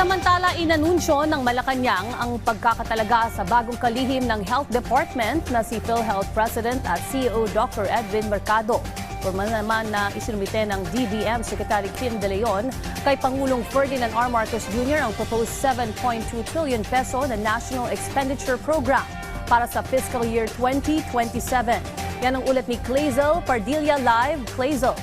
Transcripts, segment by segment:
Samantala, inanunsyo ng Malacanang ang pagkakatalaga sa bagong kalihim ng Health Department na si PhilHealth President at CEO Dr. Edwin Mercado. Formal naman na isinumite ng DBM Secretary Kim De Leon kay Pangulong Ferdinand R. Marcos Jr. ang proposed 7.2 trillion peso na National Expenditure Program para sa fiscal year 2027. Yan ang ulat ni Clazel Pardilla Live. Clazel.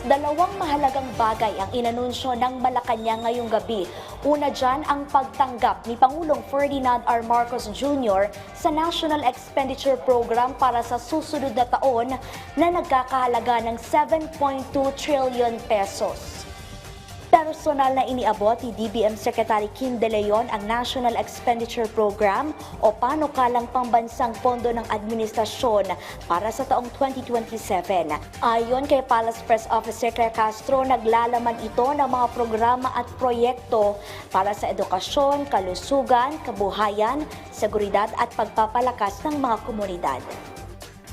Dalawang mahalagang bagay ang inanunsyo ng Malacanang ngayong gabi. Una dyan ang pagtanggap ni Pangulong Ferdinand R. Marcos Jr. sa National Expenditure Program para sa susunod na taon na nagkakahalaga ng 7.2 trillion pesos. Personal na iniabot ni DBM Secretary Kim De Leon ang National Expenditure Program o panukalang pambansang pondo ng administrasyon para sa taong 2027. Ayon kay Palace Press Officer Claire Castro, naglalaman ito ng mga programa at proyekto para sa edukasyon, kalusugan, kabuhayan, seguridad at pagpapalakas ng mga komunidad.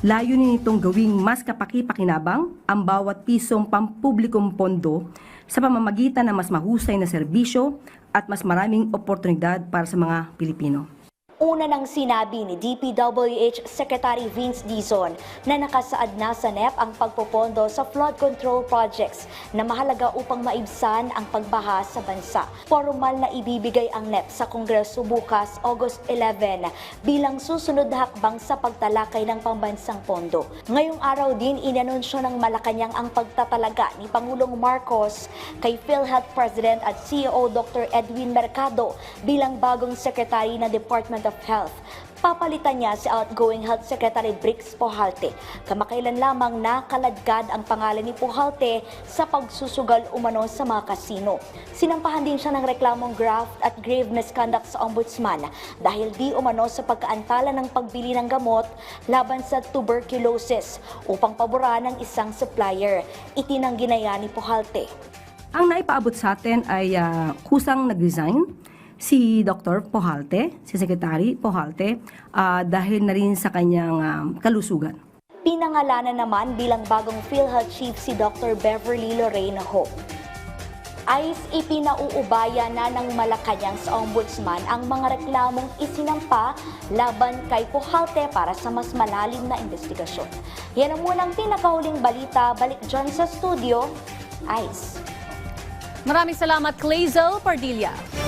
Layunin nitong gawing mas kapaki-pakinabang ang bawat pisong pampublikong pondo sa pamamagitan ng mas mahusay na serbisyo at mas maraming oportunidad para sa mga Pilipino. Una nang sinabi ni DPWH Secretary Vince Dizon na nakasaad na sa NEP ang pagpopondo sa flood control projects na mahalaga upang maibsan ang pagbaha sa bansa. Formal na ibibigay ang NEP sa Kongreso bukas, August 11, bilang susunod na hakbang sa pagtalakay ng pambansang pondo. Ngayong araw din, inanunsyo ng Malacanang ang pagtatalaga ni Pangulong Marcos kay PhilHealth President at CEO Dr. Edwin Mercado bilang bagong Secretary ng Department of Health. Papalitan niya si outgoing Health Secretary Brix Pujalte. Kamakailan lamang nakaladkad ang pangalan ni Pujalte sa pagsusugal umano sa mga kasino. Sinampahan din siya ng reklamong graft at grave misconduct sa Ombudsman dahil di umano sa pagkaantala ng pagbili ng gamot laban sa tuberculosis upang paboran ng isang supplier. Itinanggi na yan ni Pujalte. Ang naipaabot sa atin ay kusang nag-resign si Dr. Pujalte, si Secretary Pujalte, dahil na rin sa kanyang kalusugan. Pinangalanan naman bilang bagong PhilHealth Chief si Dr. Beverly Lorraine Ho. Ipinauubaya na ng Malacanang sa Ombudsman ang mga reklamong isinampa laban kay Pujalte para sa mas malalim na investigasyon. Yan ang munang pinakahuling balita. Balik dyan sa studio, Ice. Maraming salamat, Clazel Pardilla.